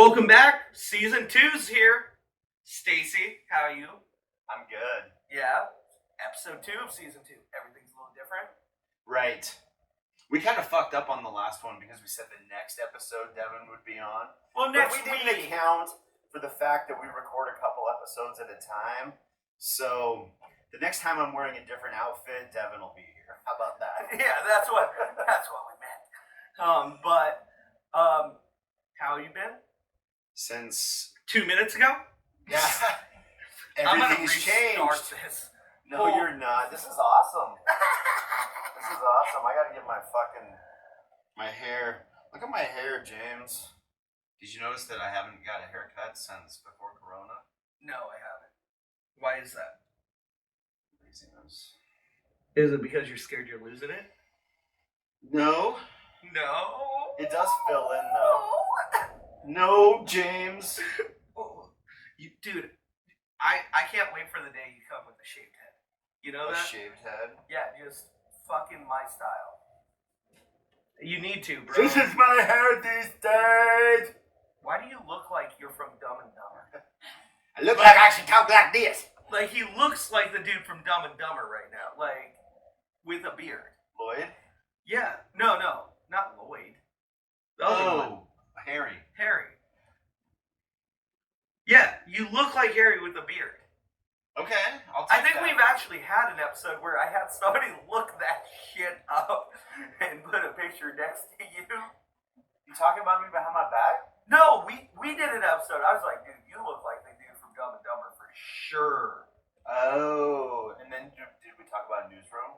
Welcome back. Season 2's here. Stacey, how are you? I'm good. Yeah. Episode 2 of Season 2. Everything's a little different. Right. We kind of fucked up on the last one because we said the next episode Devin would be on. Well, But next we week. didn't account for the fact that we record a couple episodes at a time. So the next time I'm wearing a different outfit, Devin will be here. How about that? Yeah, that's what we meant. How you been? Since 2 minutes ago? yeah, I'm gonna everything's restart changed. this. No, you're not. This is awesome. This is awesome. I gotta get my hair. Look at my hair, James. Did you notice that I haven't got a haircut since before Corona? No, I haven't. Why is that? Laziness. Is it because you're scared you're losing it? No. No. It does fill in though. No, James. Dude, I can't wait for the day you come with a shaved head. You know A that? shaved head. Yeah, just fucking my style. You need to, bro. This is my hair these days. Why do you look like you're from Dumb and Dumber? I look like I should talk like this. Like, he looks like the dude from Dumb and Dumber right now. Like, with a beard. Lloyd? Yeah. No, not Lloyd. The other one. Harry. Harry. Yeah, you look like Harry with a beard. Okay, I'll I take think that. we've actually had an episode where I had somebody look that shit up and put a picture next to you. You talking about me behind my back? No, we did an episode. I was like, dude, you look like the dude from Dumb and Dumber for sure. Oh, and then did we talk about Newsroom?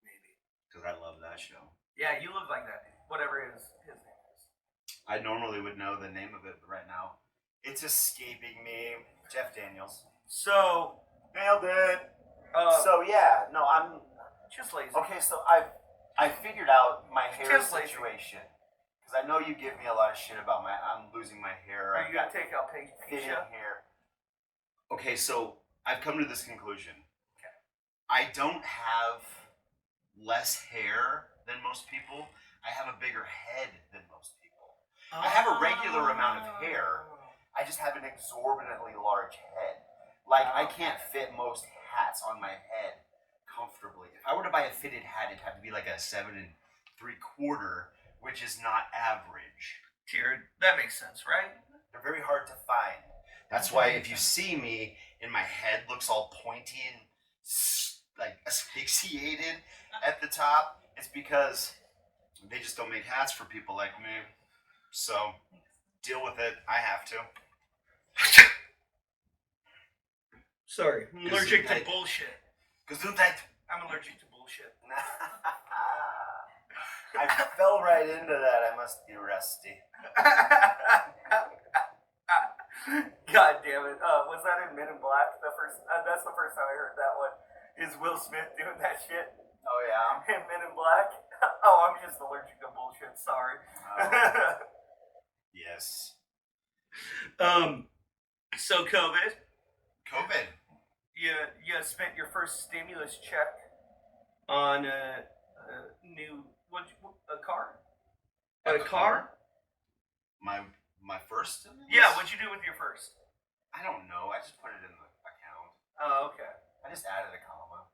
Maybe. Because I love that show. Yeah, you look like that dude. Whatever his name is. I normally would know the name of it, but right now it's escaping me. Jeff Daniels. So, Nailed it. so I'm just lazy. okay. So I figured out my hair Just lazy. situation because I know you give me a lot of shit about I'm losing my hair. Are you gonna take out thinning Pisha? hair? Okay, so I've come to this conclusion. Okay. I don't have less hair than most people. I have a bigger head than most people. I have a regular amount of hair. I just have an exorbitantly large head. Like, I can't fit most hats on my head comfortably. If I were to buy a fitted hat, it'd have to be like a 7 3/4, which is not average. Jared, that makes sense, right? They're very hard to find. That's why if you see me and my head looks all pointy and like asphyxiated at the top, it's because they just don't make hats for people like me. So, deal with it. I have to. Sorry, I'm allergic to Gesundheit. bullshit. Gesundheit. I'm allergic to bullshit. I fell right into that. I must be rusty. God damn it! Was that in Men in Black? That's the first time I heard that one. Is Will Smith doing that shit Oh, yeah? in Men in Black? Oh, I'm just allergic to bullshit. Sorry. Yes. So COVID. You spent your first stimulus check on a new a car. A car? My first? Yeah. What'd you do with your first? I don't know. I just put it in the account. Oh, okay. I just added a comma.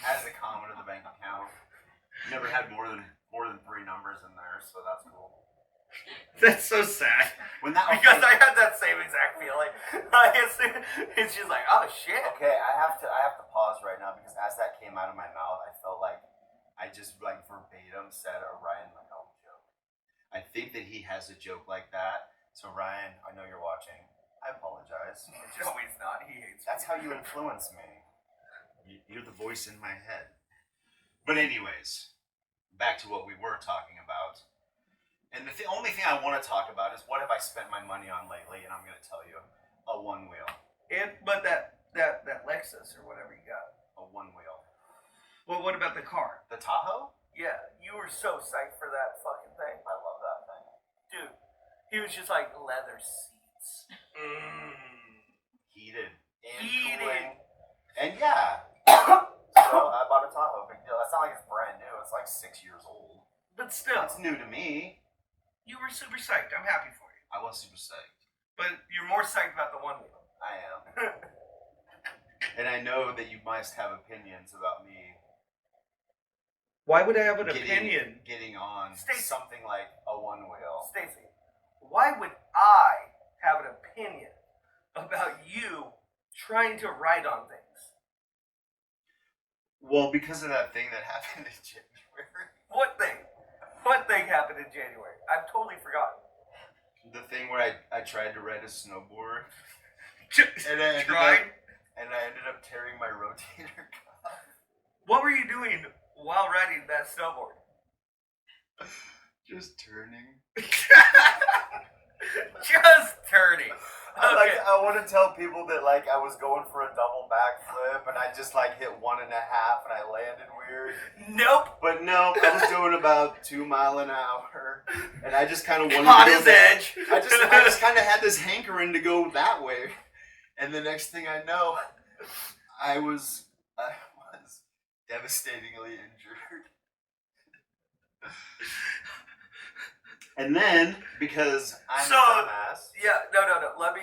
Added a comma to the bank account. Never had more than 3 numbers in there, so that's cool. That's so sad. Because I had that same exact feeling. It's just like, oh shit. Okay, I have to pause right now because as that came out of my mouth, I felt like I just like verbatim said a Ryan McCallum joke. I think that he has a joke like that. So Ryan, I know you're watching. I apologize. No, he's not. He hates me. That's how you influence me. You're the voice in my head. But anyways, back to what we were talking about. And the only thing I want to talk about is what have I spent my money on lately, and I'm going to tell you, a one wheel. But that Lexus or whatever you got. A one wheel. Well, what about the car? The Tahoe? Yeah, you were so psyched for that fucking thing. I love that thing. Dude, he was just like, leather seats. Heated. And Heated. cooling. And yeah. So I bought a Tahoe. Big deal. That's not like it's brand new. It's like 6 years old. But still, It's new to me. you were super psyched. I'm happy for you. I was super psyched. But you're more psyched about the one wheel. I am. And I know that you must have opinions about me. Why would I have an opinion? Getting on Stacey. something like a one wheel. Stacey, why would I have an opinion about you trying to ride on things? Well, because of that thing that happened in January. What thing? What thing happened in January? I've totally forgotten. The thing where I tried to ride a snowboard. And I ended up tearing my rotator cuff. What were you doing while riding that snowboard? Just turning. Just turning. Okay. Like, I want to tell people that like I was going for a double backflip and I just like hit 1.5 and I landed weird. Nope. But no, I was doing about 2 miles an hour, and I just kind of wanted Hot to go as edge. I just kind of had this hankering to go that way, and the next thing I know, I was devastatingly injured. And then, because I'm a dumbass. Yeah, no. Let me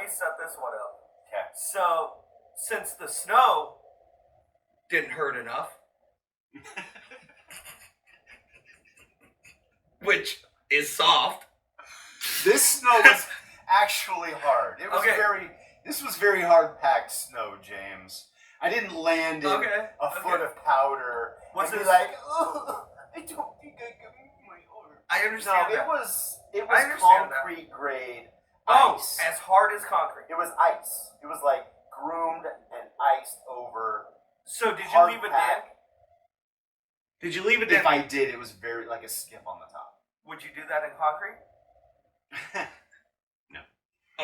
set this one up. Okay. So, since the snow didn't hurt enough, which is soft. This snow was actually hard. It was This was very hard packed snow, James. I didn't land in a foot of powder and be like, oh, I don't think I can move my arm. I understand. No, that. it was concrete grade ice. As hard as concrete. It was ice. It was like groomed and iced over. So did you leave a dent? Did you leave a dent? If I did, it was very like a skip on the top. Would you do that in concrete? No.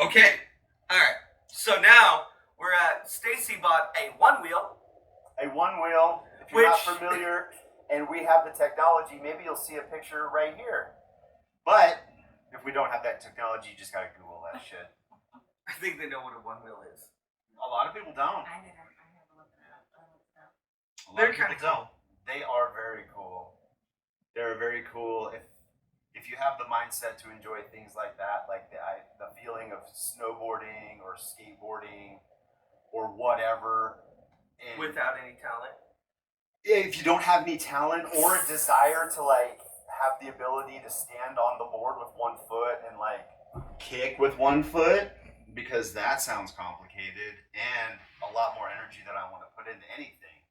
Okay. All right. So now we're at Stacey bought a one wheel. A one wheel. If you're not familiar, and we have the technology, maybe you'll see a picture right here. But if we don't have that technology, you just gotta Google that shit. I think they know what a one wheel is. A lot of people don't. I never looked it up. A lot of people don't. They are very cool. They're very cool if you have the mindset to enjoy things like that, like the feeling of snowboarding or skateboarding or whatever. Without any talent. If you don't have any talent or a desire to like have the ability to stand on the board with one foot and like kick with one foot, because that sounds complicated and a lot more energy than I want to put into anything,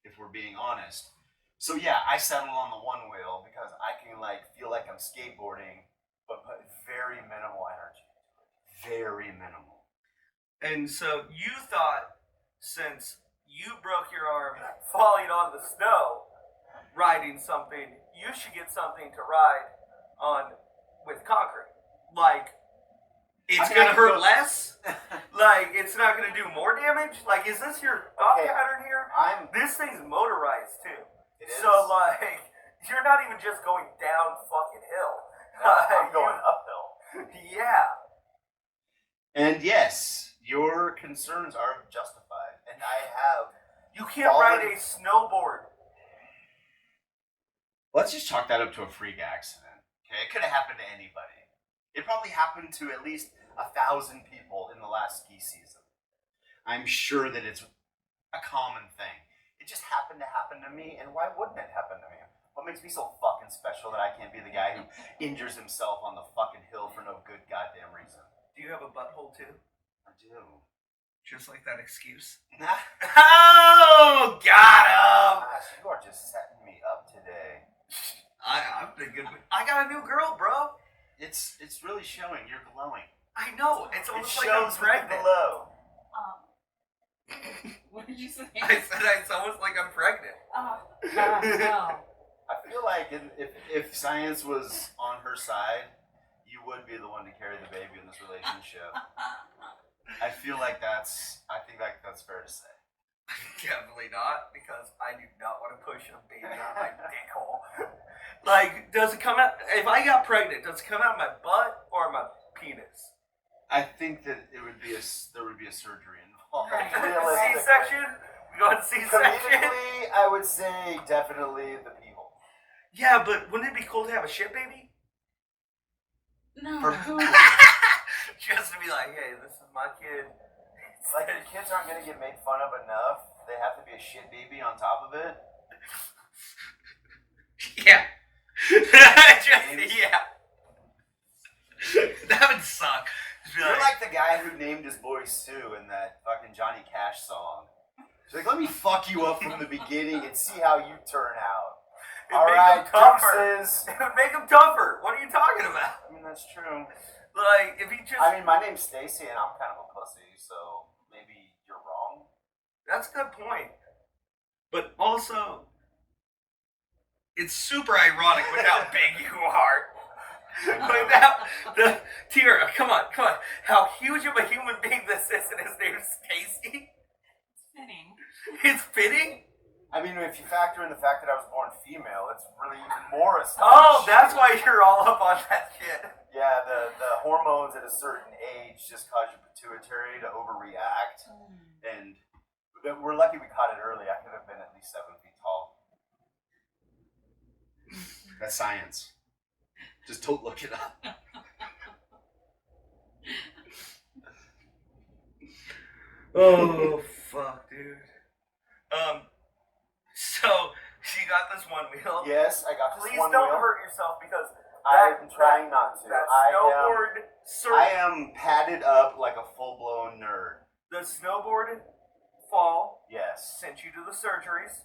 if we're being honest. So yeah, I settled on the one wheel because I can like feel like I'm skateboarding, but put very minimal energy. Very minimal. And so you thought, since you broke your arm falling on the snow, riding something, you should get something to ride on with concrete. Like, it's going to hurt less? Like, it's not going to do more damage? Like, is this your thought pattern here? This thing's motorized, too. It is. So, like, you're not even just going down fucking hill. No, I'm going uphill. Yeah. And yes, your concerns are justified. And I have. You can't ride a snowboard. Let's just chalk that up to a freak accident. Okay, it could have happened to anybody. It probably happened to at least 1,000 people in the last ski season. I'm sure that it's a common thing. It just happened to happen to me, and why wouldn't it happen to me? What makes me so fucking special that I can't be the guy who injures himself on the fucking hill for no good goddamn reason? Do you have a butthole too? I do. Just like that excuse. Nah. Oh, got him! Gosh, you are just setting me up today. I'm thinking, I got a new girl, bro. It's really showing. You're glowing. I know. It's almost like I'm shows with the pregnant. glow. What did you say? I said it's almost like I'm pregnant. No. I feel like if science was on her side, you would be the one to carry the baby in this relationship. I think that's fair to say. Definitely not, because I do not want to push a baby out my dick hole. Like, does it come out? If I got pregnant, does it come out of my butt or my penis? I think that there would be a surgery involved. Right. C-section? We going C-section? Comedically, I would say definitely the people. Yeah, but wouldn't it be cool to have a shit baby? No. For who? Just to be like, hey, this is my kid. Like, the kids aren't gonna get made fun of enough. They have to be a shit baby on top of it. Yeah. Yeah. That would suck. Just be You're like the guy who named his boy Sue in that fucking Johnny Cash song. He's like, let me fuck you up from the beginning and see how you turn out. Alright, deuces. It would make him tougher. What are you talking about? I mean, that's true. Like, if he just... I mean, my name's Stacey and I'm kind of a pussy, so maybe you're wrong. That's a good point. But also, it's super ironic with how big you are. Like that, Tira, come on. How huge of a human being this is, and his name's Stacey. It's fitting. It's fitting? I mean, if you factor in the fact that I was born female, it's really even more astonishing. Oh, that's why you're all up on that shit. Yeah, the hormones at a certain age just cause your pituitary to overreact. And we're lucky we caught it early. I could have been at least 7 feet tall. That's science. Just don't look it up. Oh, fuck, dude. So, you got this one wheel. Yes, I got this Please one don't wheel. hurt yourself because I'm trying not to. that I snowboard am padded up like a full-blown nerd. The snowboard fall Yes. sent you to the surgeries.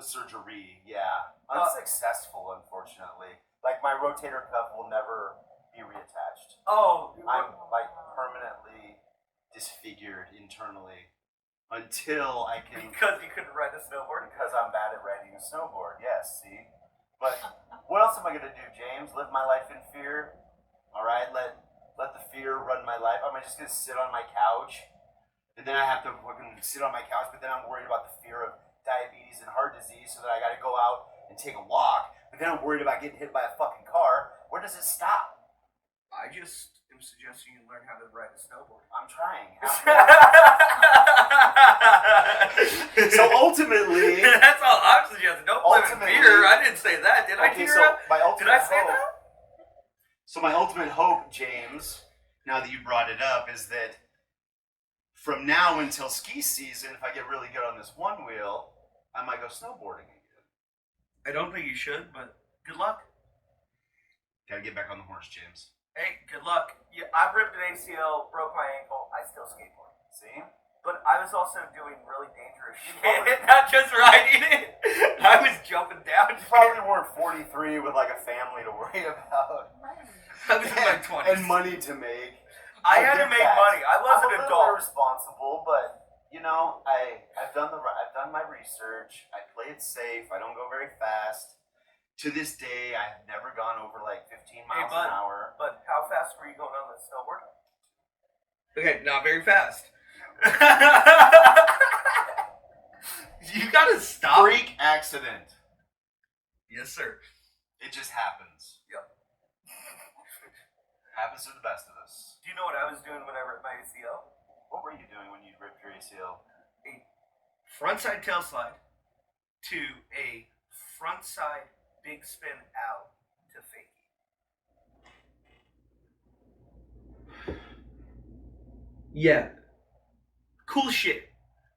Surgery, yeah. Unsuccessful, unfortunately. Like, my rotator cuff will never be reattached. Oh, I'm, like, permanently disfigured internally until I can... because you couldn't ride a snowboard? Because I'm bad at riding a snowboard, yes, see? But what else am I going to do, James? Live my life in fear? Alright, let the fear run my life? Am I just going to sit on my couch? And then I have to fucking sit on my couch, but then I'm worried about the fear of diabetes and heart disease, so that I got to go out and take a walk. But then I'm worried about getting hit by a fucking car. Where does it stop? I just am suggesting you learn how to ride a snowboard. I'm trying. So ultimately... That's all I'm suggesting. Don't live in fear. I didn't say that. Did I, Okay, Tira? so my ultimate Did I say hope, that? So my ultimate hope, James, now that you brought it up, is that from now until ski season, if I get really good on this one wheel, I might go snowboarding again. I don't think you should, but good luck. Gotta get back on the horse, James. Hey, good luck. Yeah, I ripped an ACL, broke my ankle. I still skateboard. See? But I was also doing really dangerous shit, not just riding it. I was jumping down. You probably weren't 43 with like a family to worry about. I was in my 20s. And money to make. I had to make money. I was an I'm a little adult. irresponsible, but you know, I've done my research. I play it safe. I don't go very fast. To this day, I've never gone over like 15 miles an hour. But how fast were you going on the snowboard? Okay, not very fast. You gotta stop. Freak accident. Yes, sir. It just happens. Yep. Happens to the best of us. Do you know what I was doing when I ripped my ACL? What were you doing when you ripped your ACL? A frontside tail slide to a frontside big spin out to fakie. Yeah. Cool shit.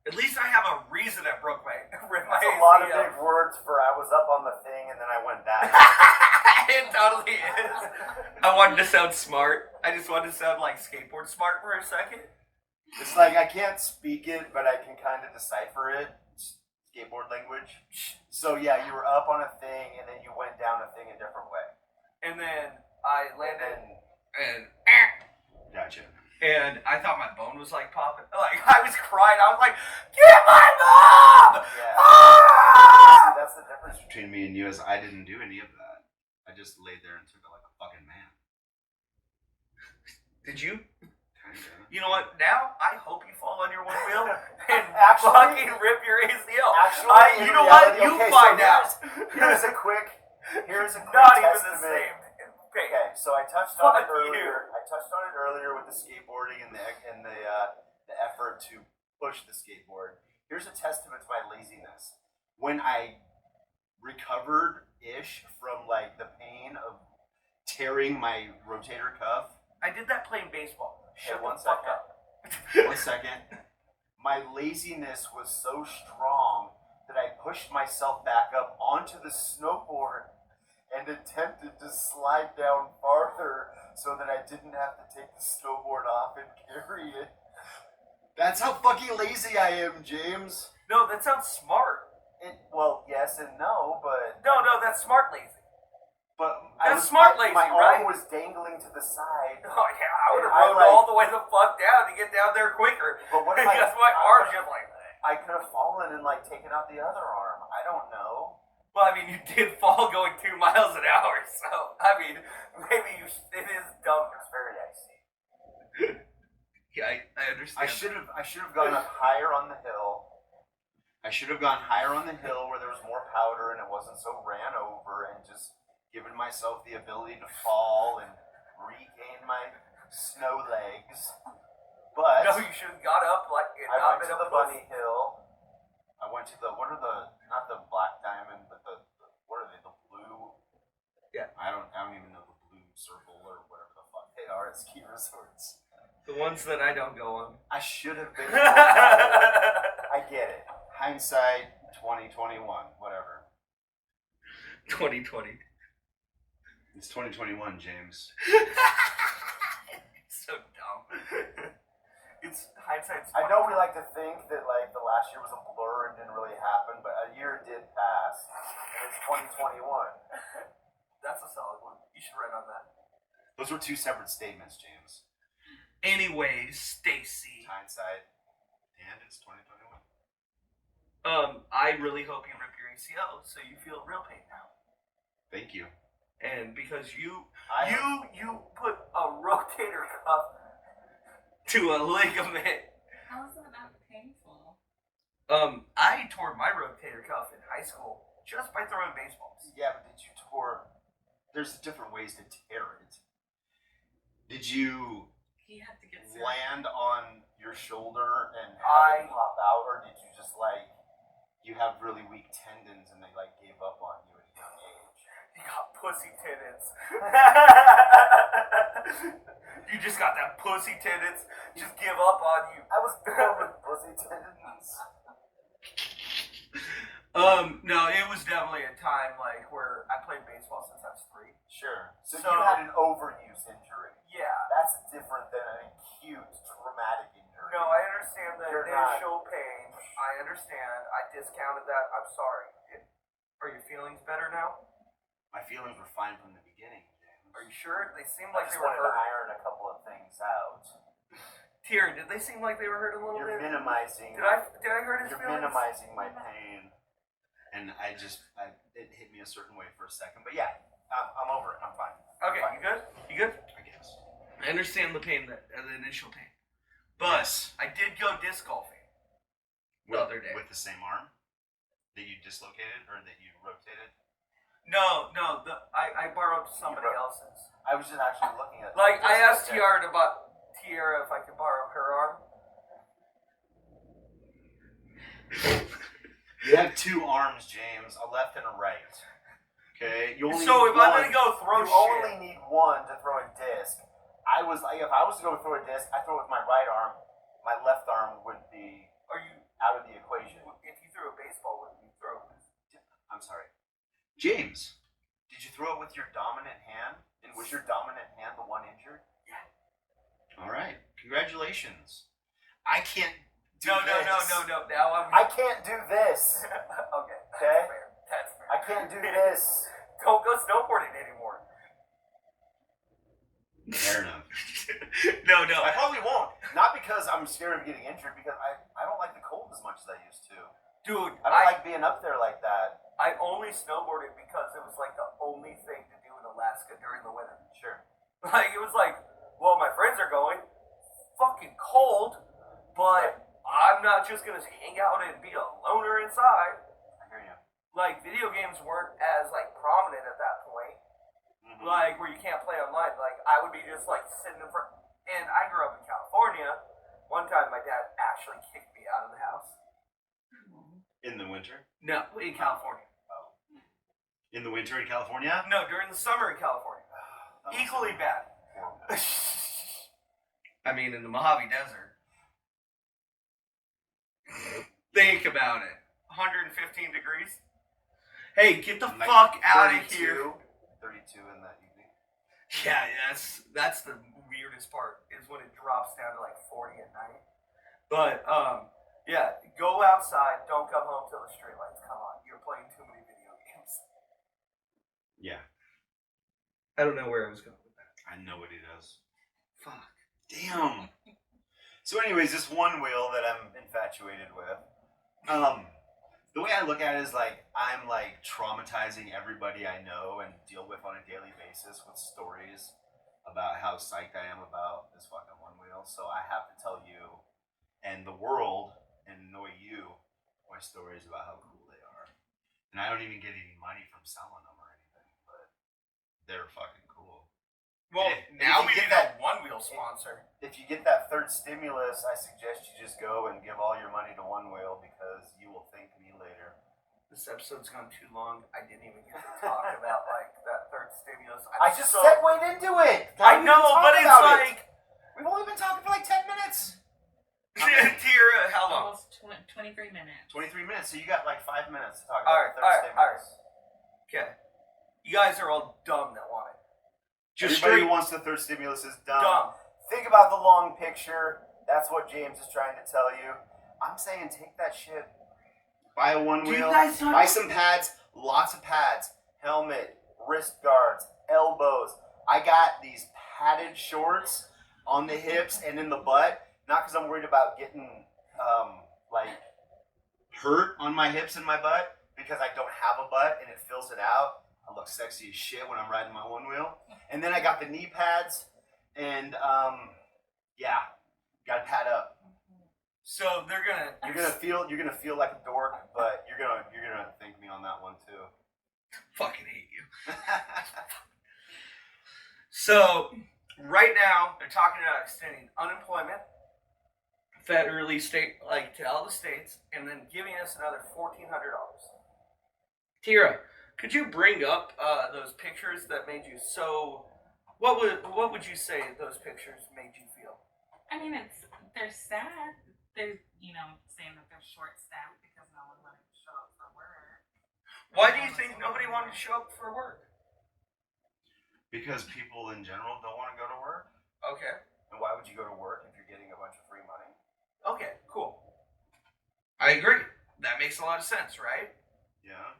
At least I have a reason I ripped my That's ACL. a lot of big words for I was up on the thing and then I went back. It totally is. I wanted to sound smart. I just wanted to sound like skateboard smart for a second. It's like I can't speak it, but I can kind of decipher it. Skateboard language. So yeah, you were up on a thing and then you went down a thing a different way. And then I landed and Gotcha. And I thought my bone was like popping. Like I was crying. I was like, "Get my mom!" Yeah. Ah! See, that's the difference between me and you is I didn't do any of that. I just laid there and took it like a fucking man. Did you? Kinda. You know what? Now I hope you fall on your one wheel and Actually- fucking rip your ACL. Actually, You know what? You okay, find so out. Here's a quick Not even the testament. same. Okay, so I touched on it Fuck you. earlier. I touched on it earlier with the skateboarding and the effort to push the skateboard. Here's a testament to my laziness. When I recovered-ish from like the pain of tearing my rotator cuff. I did that playing baseball. Hey, Shut one the fuck second. up. 1 second. My laziness was so strong that I pushed myself back up onto the snowboard and attempted to slide down farther so that I didn't have to take the snowboard off and carry it. That's how fucking lazy I am, James. No, that sounds smart. Well, yes and no, but... No, that's smart lazy. But That's smart lazy, my right? arm was dangling to the side. Oh yeah, I would have And rode all the way the fuck down to get down there quicker. But what if Because my arm's just like that. I could have fallen and like taken out the other arm. I don't know. Well, I mean, you did fall going 2 miles an hour, so I mean, maybe it is dumb. It's very icy. Yeah, I understand. I should have gone up higher on the hill. I should have gone higher on the hill where there was more powder and it wasn't so ran over, and just given myself the ability to fall and regain my snow legs. But No, you should have got up like and I not went been to up the bunny hill. I went to the not the black diamond, but the what are they? The blue. Yeah. I don't even know the blue circle or whatever the fuck they are at ski resorts. The ones that I don't go on. I should have been more tired. I get it. Hindsight 2021, whatever. 2020. It's 2021, James. So dumb. It's hindsight's. I know we like to think that like the last year was a blur and didn't really happen, but a year did pass. And it's 2021. That's a solid one. You should write on that. Those were two separate statements, James. Anyways, Stacey. Hindsight, and it's 2021. I really hope you rip your ACL so you feel real pain now. Thank you. And because you put a rotator cuff to a ligament. How is that not painful? I tore my rotator cuff in high school just by throwing baseballs. Yeah, but did you there's different ways to tear it. Did you He had to get land on your shoulder and have it pop out, or did you just like, you have really weak tendons and they like gave up on you at a young age? You got pussy tendons. You just got that pussy tendons. Just give up on you. I was born with pussy tendons. No, it was definitely a time like where I played baseball since I was 3. Sure. So So- you had an overuse injury. Yeah. That's different than an acute traumatic injury. No, I understand the You're not. initial pain. I understand. I discounted that. I'm sorry. Are your feelings better now? My feelings were fine from the beginning, James. Are you sure? They seemed I like just they were wanted to hurt. iron a couple of things out. Tyrion, did they seem like they were hurt a little You're bit? minimizing. Did I hurt his You're feelings? minimizing my pain, and it hit me a certain way for a second. But yeah, I'm over it. I'm fine. Okay, Fine. you good? You good? I guess. I understand the pain, the initial pain. But Yes. I did go disc golfing the other day. With the same arm that you dislocated or that you rotated. No, I borrowed somebody else's. I was just actually looking at. Like, I asked Okay. Tiara if I could borrow her arm. You have two arms, James, a left and a right. Okay, you only So need if I'm one. gonna go throw you shit, only need one to throw a disc. I was like, if I was to go throw a disc, I throw it with my right arm. My left arm would be are you? out of the equation. If you threw a baseball, would you throw? I'm sorry, James. Did you throw it with your dominant hand? And was your dominant hand the one injured? Yeah. All right. Congratulations. I can't do No. this. Now I'm. I can't do this. Okay. Okay. That's fair. That's fair. I can't do this. Don't go snowboarding anymore. Fair enough. No. I probably won't. Not because I'm scared of getting injured, because I don't like the cold as much as I used to. Dude, I don't like being up there like that. I only snowboarded because it was like the only thing to do in Alaska during the winter. Sure. Like, it was like, well, my friends are going. Fucking cold, but I'm not just gonna hang out and be a loner inside. I hear you. Like, video games weren't as like prominent at that point. Mm-hmm. Like, where you can't play online. Like, I would be just like sitting in front. And I grew up in California. One time, my dad actually kicked me out of the house. In the winter? No, in California. In the winter in California? No, during the summer in California. Equally bad. Horrible. I mean, in the Mojave Desert. Think about it. 115 degrees. Hey, get the Like fuck out of 32 here. 32 in that evening. Yeah, that's the weirdest part, is when it drops down to like 40 at night. But yeah, go outside. Don't come home till the streetlights come on. You're playing too many video games. Yeah, I don't know where I was going with that. I know what he does. Fuck. Damn. So, anyways, this one wheel that I'm infatuated with. The way I look at it is like I'm like traumatizing everybody I know and deal with on a daily basis with stories about how psyched I am about this fucking one wheel. So I have to tell you and the world and annoy you my stories about how cool they are. And I don't even get any money from selling them or anything, but they're fucking cool. Well, If now you we get need that- a one-wheel sponsor. If you get that third stimulus, I suggest you just go and give all your money to One Wheel because you will thank me later. This episode's gone too long. I didn't even get to talk about like that third stimulus. I just segued into it. I know, but it's like we've only been talking for like 10 minutes. Tira, how long? Almost 23 minutes. 23 minutes, so you got like 5 minutes to talk All about right, the all third right, all right. stimulus. Okay, you guys are all dumb that want it. Just Everybody straight who wants the third stimulus is dumb. dumb. Think about the long picture. That's what James is trying to tell you. I'm saying take that shit. Buy a one Do you wheel. guys not- Buy some pads. Lots of pads. Helmet. Wrist guards. Elbows. I got these padded shorts on the hips and in the butt. Not because I'm worried about getting like hurt on my hips and my butt. Because I don't have a butt and it fills it out. I look sexy as shit when I'm riding my one wheel. And then I got the knee pads. And yeah, gotta pad up. So they're gonna. You're gonna feel like a dork, but you're gonna thank me on that one too. fucking hate you. So right now they're talking about extending unemployment federally, state, like to all the states, and then giving us another $1,400. Tira, could you bring up those pictures that made you so? What would you say those pictures made you feel? I mean, they're sad. They're, saying that they're short-staffed because no one wanted to show up for work. Why do you think nobody wanted to show up for work? Because people in general don't want to go to work. Okay. And why would you go to work if you're getting a bunch of free money? Okay, cool. I agree. That makes a lot of sense, right? Yeah.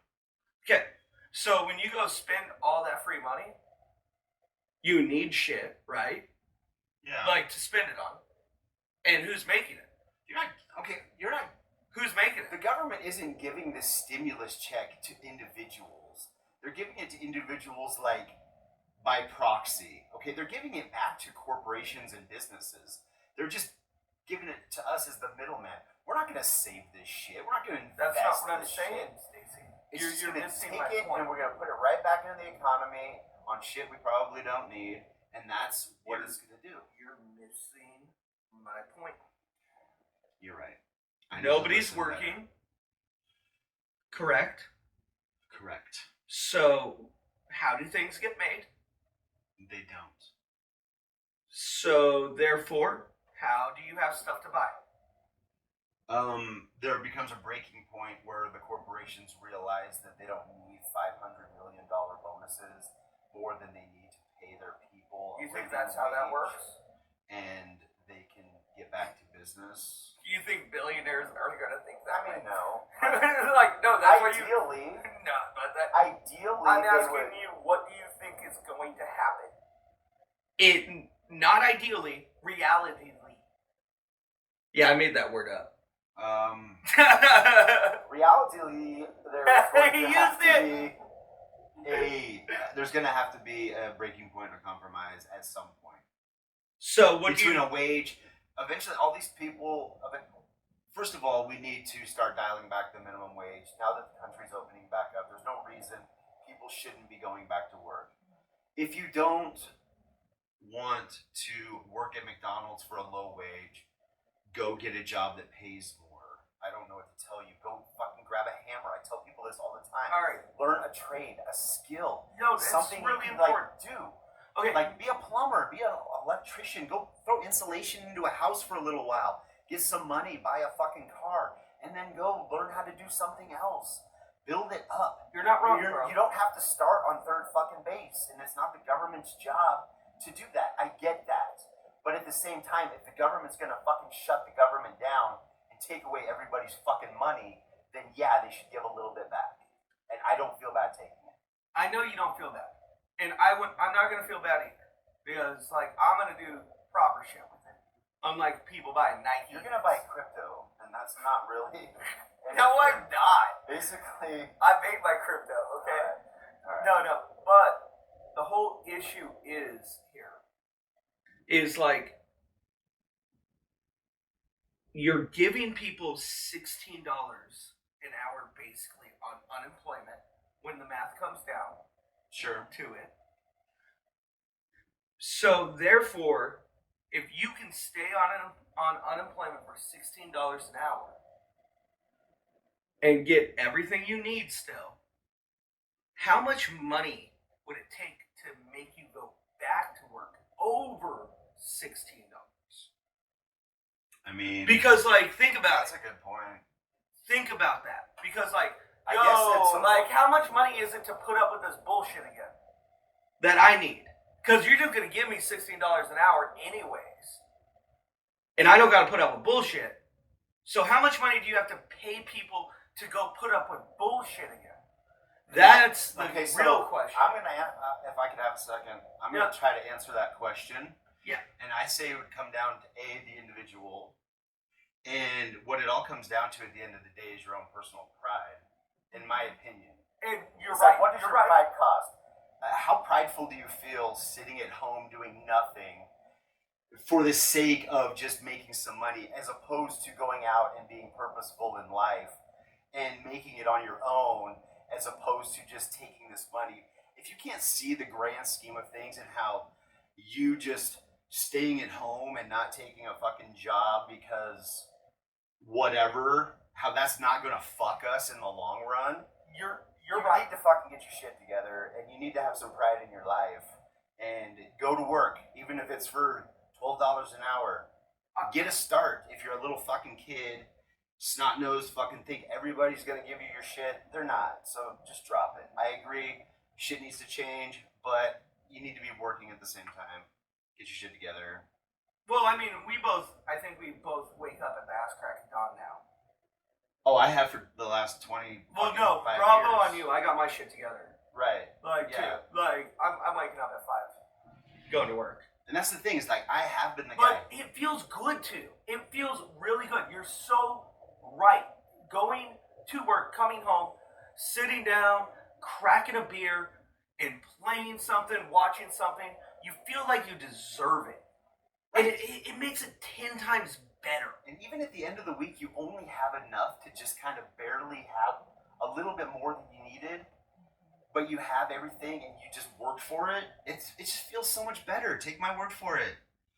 Okay. So when you go spend all that free money, you need shit, right? Yeah. Like to spend it on. And who's making it? You're not. Who's making The it? government isn't giving this stimulus check to individuals. They're giving it to individuals like by proxy. Okay, they're giving it back to corporations and businesses. They're just giving it to us as the middleman. We're not gonna save this shit. We're not gonna invest. That's not what I'm this saying, shit. Stacey. It's You're just gonna missing take my it point. and we're gonna put it right back into the economy on shit we probably don't need, and that's what it's gonna do. You're missing my point. You're right. I know Nobody's this is better. working. Correct. Correct. So how do things get made? They don't. So therefore, how do you have stuff to buy? There becomes a breaking point where the corporations realize that they don't need $500 million bonuses more than they need to pay their people. You a think living that's how that wage, works? And they can get back to business. Do you think billionaires are going to think I that mean, way? no. Like, no, that's what you... Ideally, No, but that... ideally, I'm they asking would. you, what do you think is going to happen? Not ideally, realitily. Yeah, I made that word up. Reality, there's going He to have used to be there's going to have to be a breaking point or compromise at some point. So what do Between you... a wage, eventually all these people, first of all, we need to start dialing back the minimum wage. Now that the country's opening back up, there's no reason people shouldn't be going back to work. If you don't want to work at McDonald's for a low wage, go get a job that pays more. I don't know what to tell you. Go fucking grab a hammer. I tell people this all the time. All right. Learn a trade, a skill, No, that's something really you can important. like do. Okay. Like, be a plumber, be an electrician, go throw insulation into a house for a little while, get some money, buy a fucking car, and then go learn how to do something else. Build it up. You're not wrong, bro. You don't have to start on third fucking base, and it's not the government's job to do that. I get that. But at the same time, if the government's gonna fucking shut the government down and take away everybody's fucking money, then yeah, they should give a little bit back. And I don't feel bad taking it. I know you don't feel bad. And I'm not gonna feel bad either. Because like I'm gonna do proper shit with it. Unlike people buying Nike. You're gonna buy crypto, and that's not really. No, I'm not. Basically, I made my crypto, okay? All right. No. But the whole issue is like you're giving people $16 an hour basically on unemployment when the math comes down sure. to it. So therefore, if you can stay on unemployment for $16 an hour and get everything you need still, how much money would it take to make you go back to work over $16? I mean, Because like, think about that's it. a good point. Think about that. Because like, I guess it's like how much money is it to put up with this bullshit again? That I need. Because you're just going to give me $16 an hour anyways. And I don't got to put up with bullshit. So how much money do you have to pay people to go put up with bullshit again? That's the real question. I'm gonna, if I could have a second, I'm gonna try to answer that question. Yeah. And I say it would come down to the individual, and what it all comes down to at the end of the day is your own personal pride, in my opinion. And you're It's right. like, what does your pride cost? How prideful do you feel sitting at home doing nothing for the sake of just making some money, as opposed to going out and being purposeful in life and making it on your own, as opposed to just taking this money? If you can't see the grand scheme of things and how you just staying at home and not taking a fucking job because whatever, how that's not gonna fuck us in the long run, you right. need to fucking get your shit together, and you need to have some pride in your life and go to work, even if it's for $12 an hour. Get a start. If you're a little fucking kid, snot-nosed, fucking think everybody's gonna give you your shit, they're not. So just drop it. I agree, shit needs to change, but you need to be working at the same time. Get your shit together. Well, I mean, I think we both wake up at the ass crack of dawn now. Oh, I have for the last 20. Well, no, five bravo years. on you. I got my shit together. Right. Like, Yeah. I'm waking up at 5, going to work. And that's the thing, is like, I have been the guy. But it feels good too. It feels really good. You're so right. Going to work, coming home, sitting down, cracking a beer, and playing something, watching something. You feel like you deserve it. And it makes it 10 times better. And even at the end of the week, you only have enough to just kind of barely have a little bit more than you needed, but you have everything and you just worked for it. It just feels so much better. Take my word for it.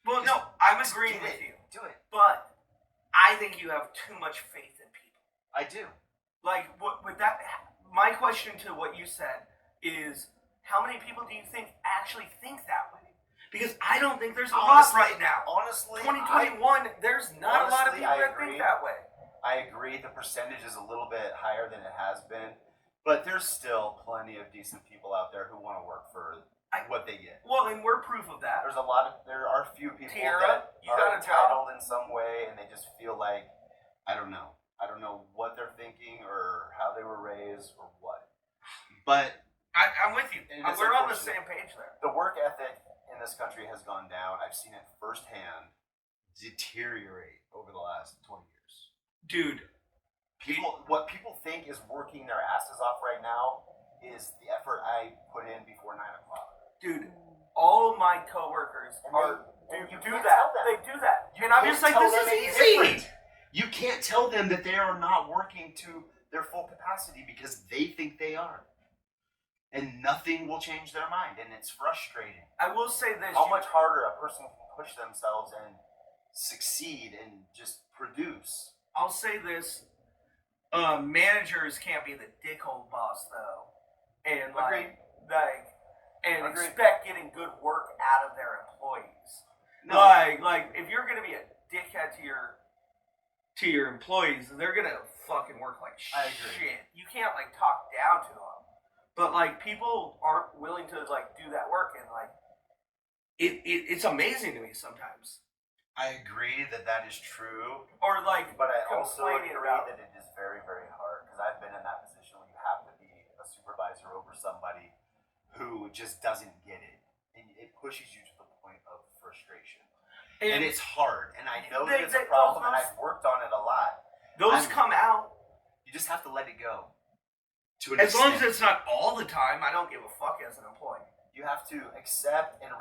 Well, Just no, I'm just agreeing do with it. you. Do it. But I think you have too much faith in people. I do. Like, with that, my question to what you said is, how many people do you think actually think that way? Because I don't think there's a lot right now. Honestly, 2021, there's not a lot of people that think that way. I agree. The percentage is a little bit higher than it has been, but there's still plenty of decent people out there who want to work for what they get. Well, and we're proof of that. There are few people Tiara, that you are got a job? entitled in some way, and they just feel like, I don't know what they're thinking or how they were raised or what. But I'm with you. And it's We're on the unfortunate. same page there. the work ethic in this country has gone down. I've seen it firsthand deteriorate over the last 20 years. Dude, What people think is working their asses off right now is the effort I put in before 9 o'clock. dude, all my coworkers You do can't that. tell them. They do that. You And I'm can't just like, tell this them is any easy. different. You can't tell them that they are not working to their full capacity because they think they are. And nothing will change their mind, and it's frustrating. I will say this. How much harder a person can push themselves and succeed and just produce. I'll say this. Managers can't be the dickhole boss, though. And, Agreed. and Agreed. expect getting good work out of their employees. No. Like if you're gonna be a dickhead to your employees, they're gonna fucking work like I agree. shit. You can't like talk down to them, but like people aren't willing to like do that work, and like it's amazing to me sometimes. I agree that is true. Or like, But I also complaining agree about that it is very, very hard because I've been in that position where you have to be a supervisor over somebody who just doesn't get it, and it pushes you to the point of frustration. And it's hard, and I know that it's a problem, and I've worked on it a lot. Those come out. You just have to let it go. As long as it's not all the time, I don't give a fuck as an employee. You have to accept and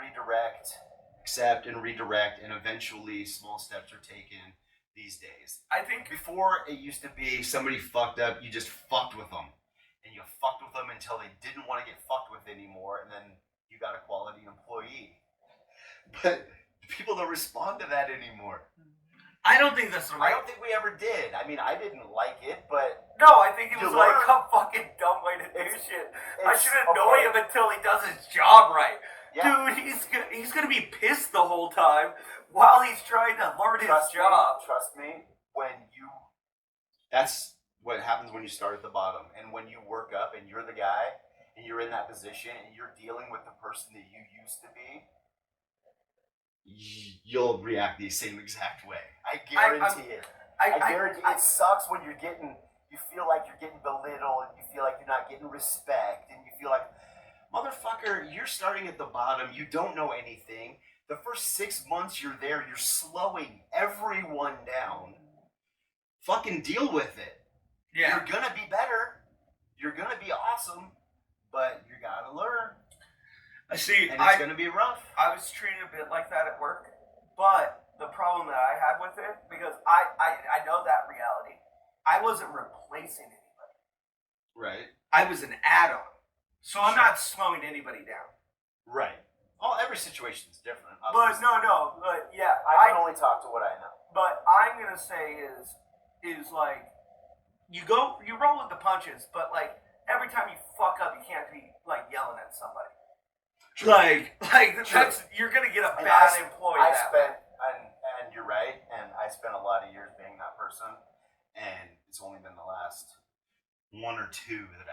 redirect, and eventually small steps are taken these days. I think Before, it used to be somebody fucked up, you just fucked with them. And you fucked with them until they didn't want to get fucked with anymore, and then you got a quality employee. But people don't respond to that anymore. I don't think that's the I right. don't think we ever did. I mean, I didn't like it, but No, I think it You was like learn. a fucking dumb way to do shit. I it's should annoy okay. him until he does his job right. Yeah. Dude, he's gonna be pissed the whole time while he's trying to learn his job. Trust me, that's what happens when you start at the bottom. And when you work up and you're the guy and you're in that position and you're dealing with the person that you used to be, you'll react the same exact way. I guarantee it. I guarantee it sucks when you feel like you're getting belittled, and you feel like you're not getting respect, and you feel like, motherfucker, you're starting at the bottom, you don't know anything. The first 6 months you're there, you're slowing everyone down. Fucking deal with it. Yeah. You're gonna be better. You're gonna be awesome, but you gotta learn. I see. And it's gonna be rough. I was treated a bit like that at work, but the problem that I had with it, because I know that reality, I wasn't replacing anybody. Right. I was an add-on. So I'm not slowing anybody down. Right. Oh, every situation's different. But obviously. but yeah, I can only talk to what I know. But I'm gonna say is like you roll with the punches, but like every time you fuck up, you can't be like yelling at somebody. True. Like True. you're gonna get a And bad employee. And you're right, and I spent a lot of years being that person, and it's only been the last 1 or 2 that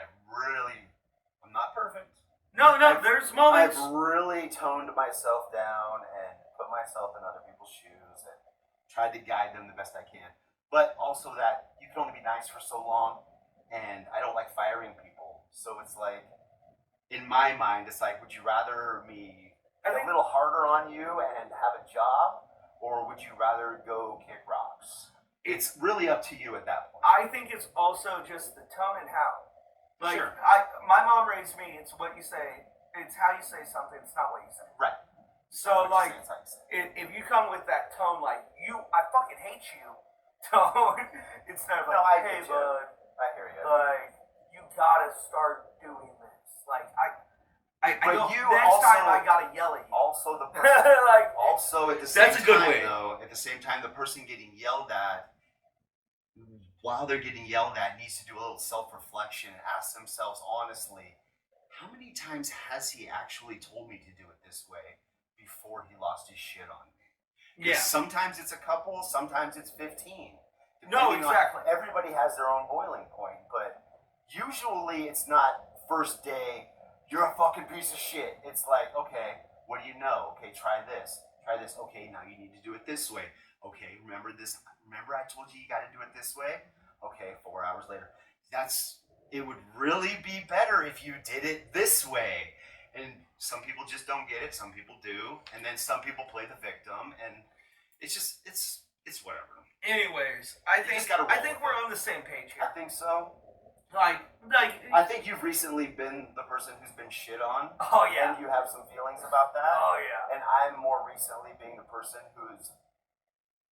I'm not perfect. No, there's moments. I've really toned myself down and put myself in other people's shoes and tried to guide them the best I can. But also that you can only be nice for so long, and I don't like firing people. So it's like, in my mind, it's like, would you rather me be a little harder on you and have a job, or would you rather go kick rocks? It's really up to you at that point. I think it's also just the tone and how. Like, Sure. My mom raised me. It's what you say. It's how you say something. It's not what you say. Right. So like, It's how you say it. if you come with that tone, like I fucking hate you, tone, instead of like, No, I hey get you. bud, I hear you. like you gotta start doing this. Like I But don't, you next time also- I gotta yell at you. Also, the person. Like Also, at the same That's a good time, way. though, at the same time, the person getting yelled at, while they're getting yelled at, needs to do a little self-reflection and ask themselves honestly, how many times has he actually told me to do it this way before he lost his shit on me? Because sometimes it's a couple, sometimes it's 15. No, Depending on- exactly. everybody has their own boiling point, but usually it's not first day, you're a fucking piece of shit. It's like, okay, what do you know? Okay, try this. Okay, now you need to do it this way. Okay, remember this. Remember I told you got to do it this way? Okay, 4 hours later. It would really be better if you did it this way. And some people just don't get it. Some people do. And then some people play the victim. And it's just, it's whatever. Anyways, I You think just gotta roll with we're it. on the same page I here. think so. Like I think you've recently been the person who's been shit on. oh yeah, And you have some feelings about that. oh yeah. And I'm more recently being the person who's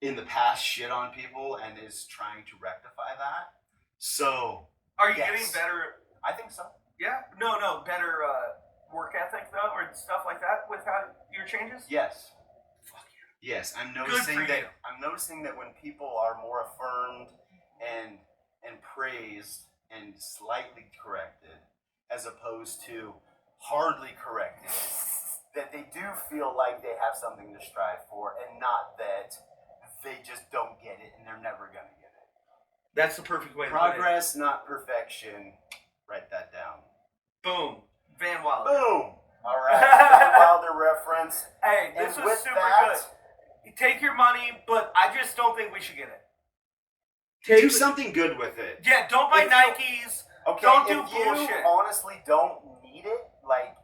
in the past shit on people and is trying to rectify that. So, Are you yes. getting better? I think so. Yeah, no, better work ethic though, or stuff like that with how your changes. Yes. Fuck Yes, I'm Good noticing for that. you. I'm noticing that when people are more affirmed and praised and slightly corrected, as opposed to, hardly corrected, that they do feel like they have something to strive for, and not that they just don't get it and they're never going to get it. That's the perfect way to Progress, not perfection. Write that down. put it. Boom. Van Wilder. Boom! All right, Van Wilder reference. Hey, this And was with super that, good. You take your money, but I just don't think we should get it. do something good with it. Yeah, don't buy If you- Nikes. Okay, Don't do if you bullshit. honestly don't need it, like,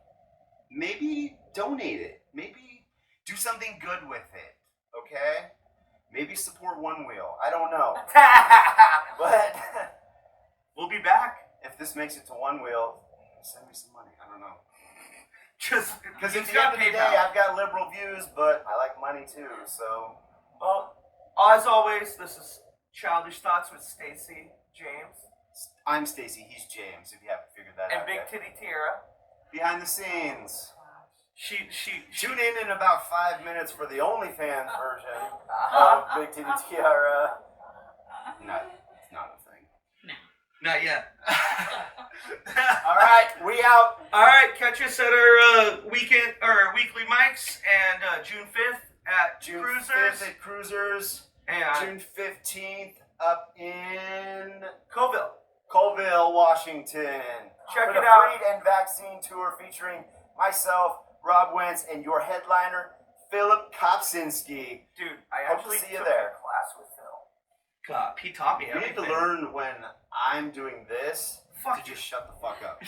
maybe donate it. Maybe do something good with it, okay? Maybe support One Wheel. I don't know. But We'll be back. if this makes it to One Wheel, send me some money. I don't know. Just Because you've at the got end of the PayPal. day, I've got liberal views, but I like money too, so. Well, as always, this is Childish Thoughts with Stacey, James, I'm Stacey, he's James, if you haven't figured that and out Big yet. Titty Tiara. Behind the scenes. She Tune in about 5 minutes for the OnlyFans version of Big Titty Tiara. No, it's not a thing. not yet. All right, we out. All right, catch us at our weekend or weekly mics and June 5th at June Cruisers 5th at Cruisers. and June 15th up in Colville. Washington. Check for it the out. Freed and Vaccine Tour featuring myself, Rob Wentz, and your headliner, Philip Kopsinski. Dude, I Hope to actually see you took there. a class with Phil. He taught me You everything. need to learn when I'm doing this Fuck to you. just shut the fuck up.